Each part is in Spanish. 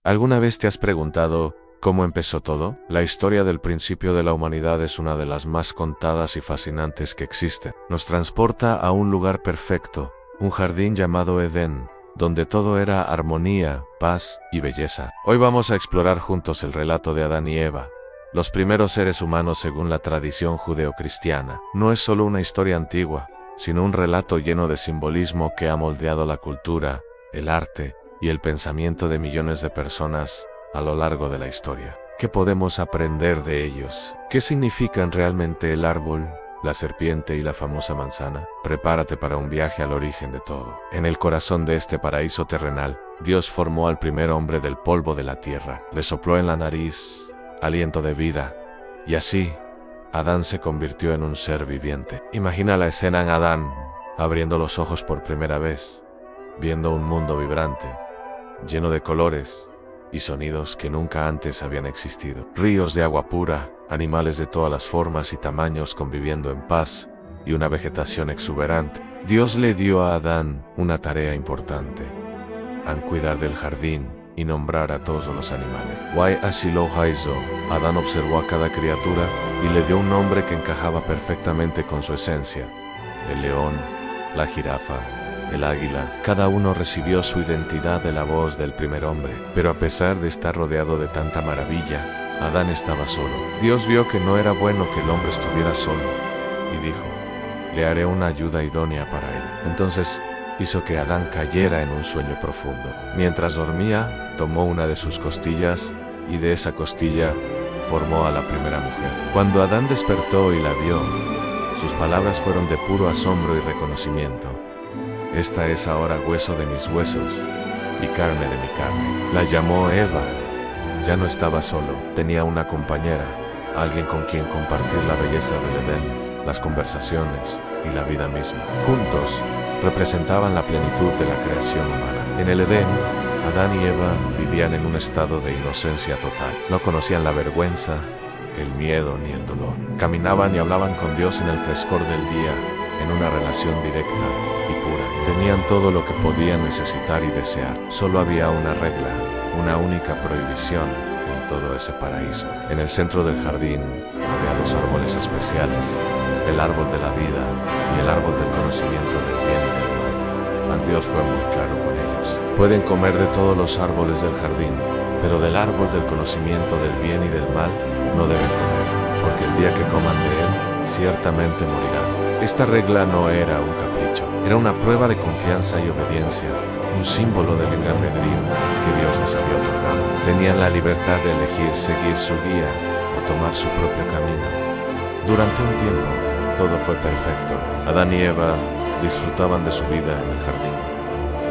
¿Alguna vez te has preguntado cómo empezó todo? La historia del principio de la humanidad es una de las más contadas y fascinantes que existen. Nos transporta a un lugar perfecto, un jardín llamado Edén, donde todo era armonía, paz y belleza. Hoy vamos a explorar juntos el relato de Adán y Eva, los primeros seres humanos según la tradición judeocristiana. No es solo una historia antigua, sino un relato lleno de simbolismo que ha moldeado la cultura, el arte y el pensamiento de millones de personas a lo largo de la historia. ¿Qué podemos aprender de ellos? ¿Qué significan realmente el árbol, la serpiente y la famosa manzana? Prepárate para un viaje al origen de todo. En el corazón de este paraíso terrenal, Dios formó al primer hombre del polvo de la tierra, le sopló en la nariz aliento de vida, y así, Adán se convirtió en un ser viviente. Imagina la escena en Adán, abriendo los ojos por primera vez, viendo un mundo vibrante, lleno de colores y sonidos que nunca antes habían existido. Ríos de agua pura, animales de todas las formas y tamaños conviviendo en paz, y una vegetación exuberante. Dios le dio a Adán una tarea importante: cuidar del jardín y nombrar a todos los animales. Así lo hizo. Adán observó a cada criatura y le dio un nombre que encajaba perfectamente con su esencia: el león, la jirafa, el águila. Cada uno recibió su identidad de la voz del primer hombre. Pero a pesar de estar rodeado de tanta maravilla, Adán estaba solo. Dios vio que no era bueno que el hombre estuviera solo y dijo: le haré una ayuda idónea para él. Entonces hizo que Adán cayera en un sueño profundo. Mientras dormía, tomó una de sus costillas y de esa costilla formó a la primera mujer. Cuando Adán despertó y la vio, sus palabras fueron de puro asombro y reconocimiento: esta es ahora hueso de mis huesos y carne de mi carne. La llamó Eva. Ya no estaba solo, tenía una compañera, alguien con quien compartir la belleza del Edén, las conversaciones y la vida misma. Juntos representaban la plenitud de la creación humana. En el Edén, Adán y Eva vivían en un estado de inocencia total. No conocían la vergüenza, el miedo ni el dolor. Caminaban y hablaban con Dios en el frescor del día, en una relación directa y pura. Tenían todo lo que podían necesitar y desear. Solo había una regla, una única prohibición en todo ese paraíso. En el centro del jardín había dos árboles especiales: el árbol de la vida y el árbol del conocimiento del bien y del mal. Dios fue muy claro con ellos: pueden comer de todos los árboles del jardín, pero del árbol del conocimiento del bien y del mal no deben comer, porque el día que coman de él, ciertamente morirán. Esta regla no era un capricho, era una prueba de confianza y obediencia, un símbolo del libre albedrío que Dios les había otorgado. Tenían la libertad de elegir seguir su guía o tomar su propio camino. Durante un tiempo, todo fue perfecto. Adán y Eva disfrutaban de su vida en el jardín,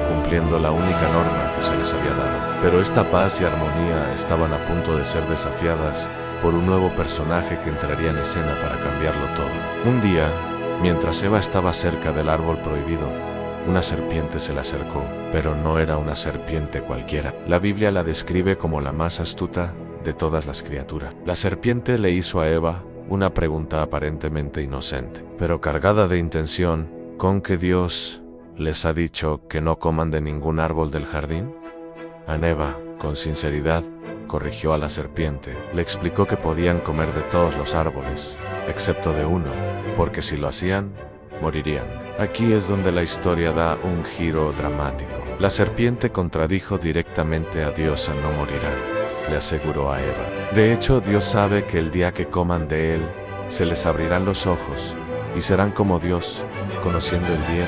cumpliendo la única norma que se les había dado. Pero esta paz y armonía estaban a punto de ser desafiadas por un nuevo personaje que entraría en escena para cambiarlo todo. Un día, mientras Eva estaba cerca del árbol prohibido, una serpiente se le acercó, pero no era una serpiente cualquiera. La Biblia la describe como la más astuta de todas las criaturas. La serpiente le hizo a Eva una pregunta aparentemente inocente, pero cargada de intención: ¿con que Dios les ha dicho que no coman de ningún árbol del jardín? Eva, con sinceridad, corrigió a la serpiente. Le explicó que podían comer de todos los árboles, excepto de uno, porque si lo hacían, morirían. Aquí es donde la historia da un giro dramático. La serpiente contradijo directamente a Dios: no morirán, le aseguró a Eva. De hecho, Dios sabe que el día que coman de él, se les abrirán los ojos y serán como Dios, conociendo el bien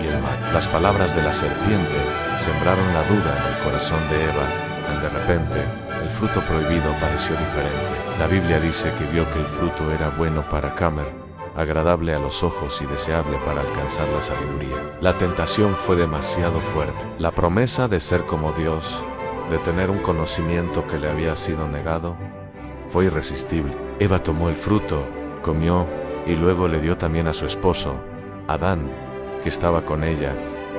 y el mal. Las palabras de la serpiente sembraron la duda en el corazón de Eva. De repente, el fruto prohibido pareció diferente. La Biblia dice que vio que el fruto era bueno para comer, agradable a los ojos y deseable para alcanzar la sabiduría. La tentación fue demasiado fuerte. La promesa de ser como Dios, de tener un conocimiento que le había sido negado, fue irresistible. Eva tomó el fruto, comió y luego le dio también a su esposo, Adán, que estaba con ella,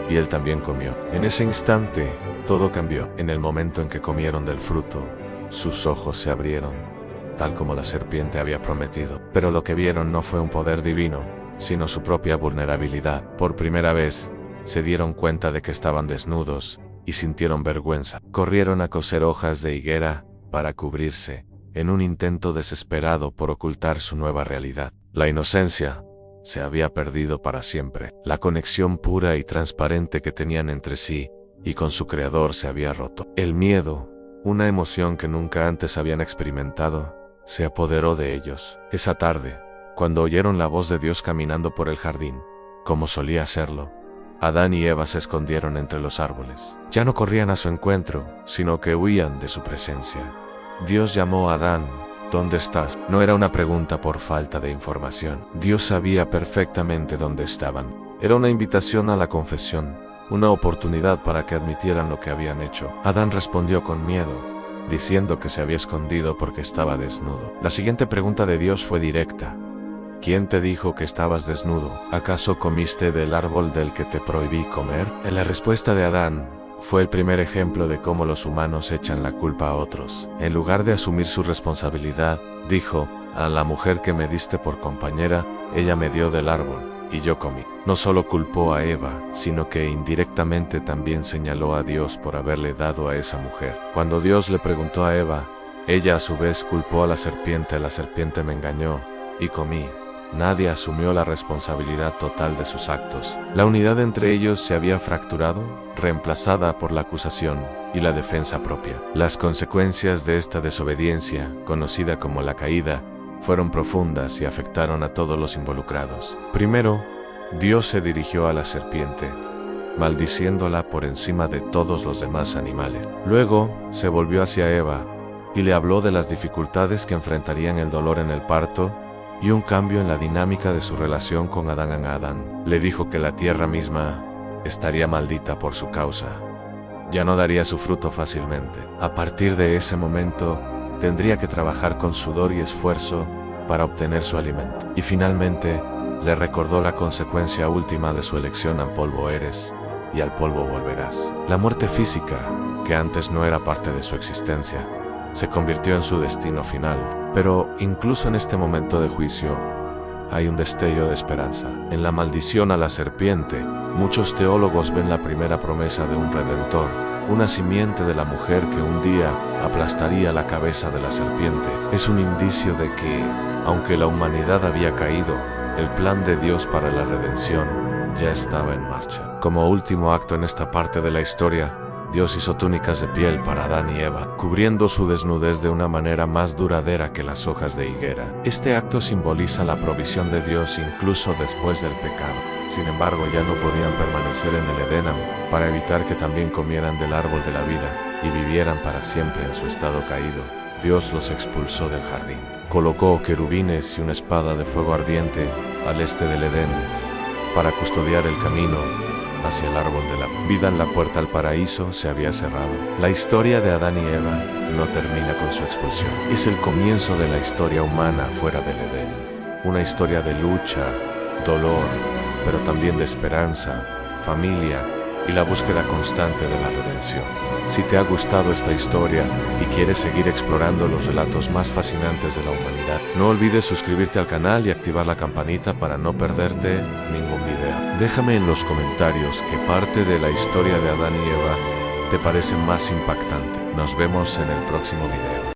y él también comió. En ese instante, todo cambió. En el momento en que comieron del fruto, sus ojos se abrieron, tal como la serpiente había prometido. Pero lo que vieron no fue un poder divino, sino su propia vulnerabilidad. Por primera vez, se dieron cuenta de que estaban desnudos y sintieron vergüenza. Corrieron a coser hojas de higuera para cubrirse, en un intento desesperado por ocultar su nueva realidad. La inocencia se había perdido para siempre. La conexión pura y transparente que tenían entre sí y con su creador se había roto. El miedo, una emoción que nunca antes habían experimentado, se apoderó de ellos. Esa tarde, cuando oyeron la voz de Dios caminando por el jardín, como solía hacerlo, Adán y Eva se escondieron entre los árboles. Ya no corrían a su encuentro, sino que huían de su presencia. Dios llamó a Adán. ¿Dónde estás? No era una pregunta por falta de información. Dios sabía perfectamente dónde estaban. Era una invitación a la confesión, una oportunidad para que admitieran lo que habían hecho. Adán respondió con miedo, diciendo que se había escondido porque estaba desnudo. La siguiente pregunta de Dios fue directa. ¿Quién te dijo que estabas desnudo? ¿Acaso comiste del árbol del que te prohibí comer? En la respuesta de Adán fue el primer ejemplo de cómo los humanos echan la culpa a otros. En lugar de asumir su responsabilidad, dijo, a la mujer que me diste por compañera, ella me dio del árbol, y yo comí. No solo culpó a Eva, sino que indirectamente también señaló a Dios por haberle dado a esa mujer. Cuando Dios le preguntó a Eva, ella a su vez culpó a la serpiente me engañó, y comí. Nadie asumió la responsabilidad total de sus actos. La unidad entre ellos se había fracturado, reemplazada por la acusación y la defensa propia. Las consecuencias de esta desobediencia, conocida como la caída, fueron profundas y afectaron a todos los involucrados. Primero, Dios se dirigió a la serpiente, maldiciéndola por encima de todos los demás animales. Luego, se volvió hacia Eva y le habló de las dificultades que enfrentarían el dolor en el parto y un cambio en la dinámica de su relación con Adán. Le dijo que la tierra misma estaría maldita por su causa. Ya no daría su fruto fácilmente. A partir de ese momento, tendría que trabajar con sudor y esfuerzo para obtener su alimento. Y finalmente, le recordó la consecuencia última de su elección: al polvo eres, y al polvo volverás. La muerte física, que antes no era parte de su existencia, se convirtió en su destino final. Pero incluso en este momento de juicio, hay un destello de esperanza. En la maldición a la serpiente, muchos teólogos ven la primera promesa de un redentor, una simiente de la mujer que un día aplastaría la cabeza de la serpiente. Es un indicio de que, aunque la humanidad había caído, el plan de Dios para la redención ya estaba en marcha. Como último acto en esta parte de la historia, Dios hizo túnicas de piel para Adán y Eva, cubriendo su desnudez de una manera más duradera que las hojas de higuera. Este acto simboliza la provisión de Dios incluso después del pecado. Sin embargo, ya no podían permanecer en el Edén para evitar que también comieran del árbol de la vida y vivieran para siempre en su estado caído. Dios los expulsó del jardín. Colocó querubines y una espada de fuego ardiente al este del Edén para custodiar el camino hacia el árbol de la vida. En la puerta al paraíso se había cerrado. La historia de Adán y Eva no termina con su expulsión. Es el comienzo de la historia humana fuera del Edén. Una historia de lucha, dolor, pero también de esperanza, familia y la búsqueda constante de la redención. Si te ha gustado esta historia y quieres seguir explorando los relatos más fascinantes de la humanidad, no olvides suscribirte al canal y activar la campanita para no perderte ningún video. Déjame en los comentarios qué parte de la historia de Adán y Eva te parece más impactante. Nos vemos en el próximo video.